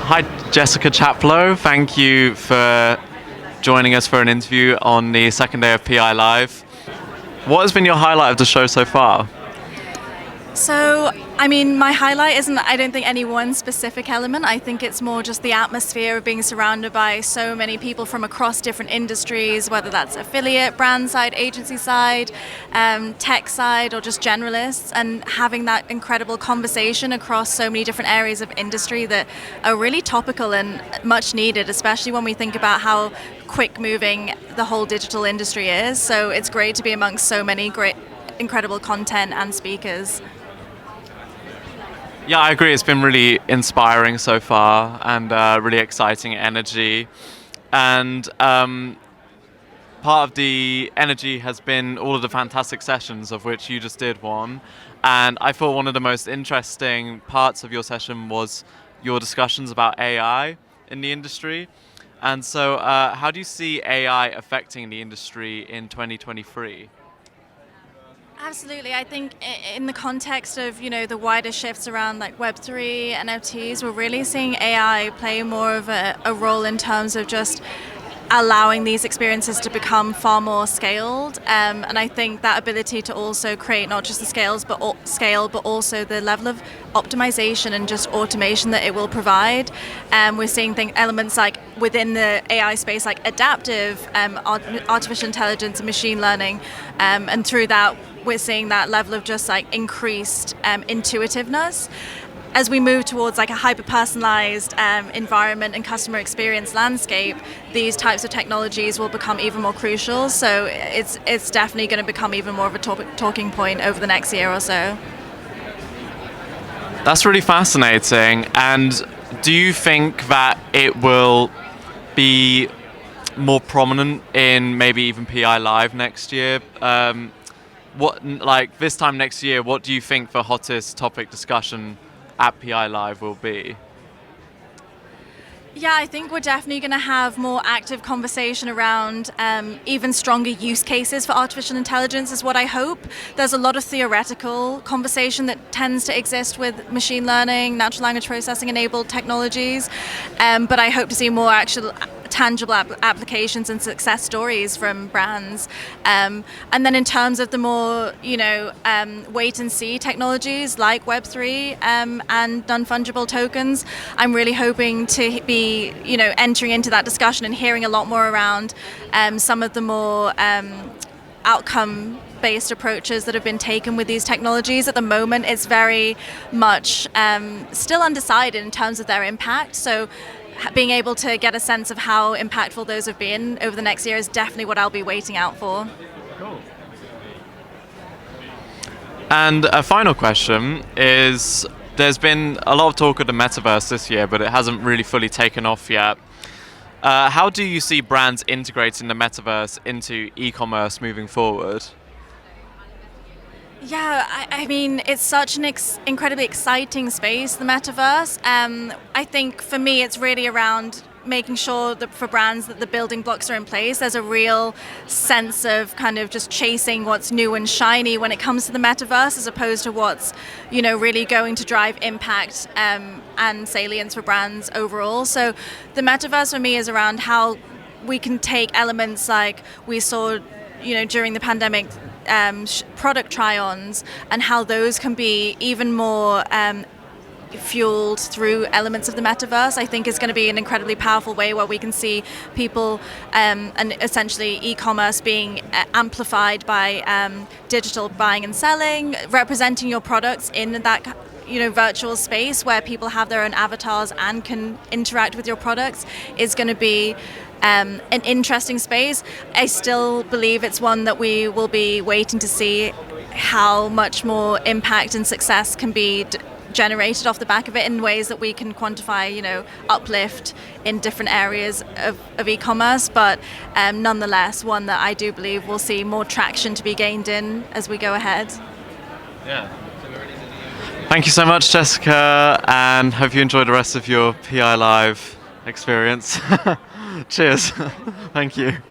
Hi, Jessica Chapplow. Thank you for joining us for an interview on the second day of PI Live. What has been your highlight of the show so far? So, I mean, my highlight isn't, I don't think, any one specific element. I think it's more just the atmosphere of being surrounded by so many people from across different industries, whether that's affiliate, brand side, agency side, tech side, or just generalists, and having that incredible conversation across so many different areas of industry that are really topical and much needed, especially when we think about how quick moving the whole digital industry is. So it's great to be amongst so many great, incredible content and speakers. Yeah, I agree. It's been really inspiring so far and really exciting energy. And part of the energy has been all of the fantastic sessions, of which you just did one. And I thought one of the most interesting parts of your session was your discussions about AI in the industry. And so how do you see AI affecting the industry in 2023? Absolutely. I think in the context of, the wider shifts around like Web3, NFTs, we're really seeing AI play more of a role in terms of just allowing these experiences to become far more scaled. And I think that ability to also create not just the scale, but also the level of optimization and just automation that it will provide. We're seeing elements like within the AI space, like adaptive artificial intelligence and machine learning. And through that, we're seeing that level of just like increased intuitiveness. As we move towards like a hyper-personalized environment and customer experience landscape, these types of technologies will become even more crucial. So it's definitely going to become even more of a talking point over the next year or so. That's really fascinating. And do you think that it will be more prominent in maybe even PI Live next year? This time next year, what do you think the hottest topic discussion at PI Live will be? Yeah, I think we're definitely going to have more active conversation around even stronger use cases for artificial intelligence is what I hope. There's a lot of theoretical conversation that tends to exist with machine learning, natural language processing enabled technologies, but I hope to see more actual tangible applications and success stories from brands. And then in terms of the more, wait and see technologies like Web3 and non-fungible tokens, I'm really hoping to be, entering into that discussion and hearing a lot more around some of the more outcome-based approaches that have been taken with these technologies. At the moment, it's very much still undecided in terms of their impact. So being able to get a sense of how impactful those have been over the next year is definitely what I'll be waiting out for. Cool. And a final question is, there's been a lot of talk of the Metaverse this year, but it hasn't really fully taken off yet. How do you see brands integrating the Metaverse into e-commerce moving forward? Yeah, I mean, it's such an incredibly exciting space, the Metaverse. I think for me, it's really around making sure that for brands that the building blocks are in place. There's a real sense of kind of just chasing what's new and shiny when it comes to the Metaverse, as opposed to what's, really going to drive impact and salience for brands overall. So the Metaverse for me is around how we can take elements like we saw, during the pandemic, product try-ons, and how those can be even more fueled through elements of the Metaverse. I think is going to be an incredibly powerful way where we can see people and essentially e-commerce being amplified by digital buying and selling, representing your products in that virtual space where people have their own avatars and can interact with your products is going to be an interesting space. I still believe it's one that we will be waiting to see how much more impact and success can be generated off the back of it in ways that we can quantify, uplift in different areas of e-commerce, but nonetheless one that I do believe will see more traction to be gained in as we go ahead. Yeah. Thank you so much, Jessica, and hope you enjoy the rest of your PI Live experience. Cheers. Thank you.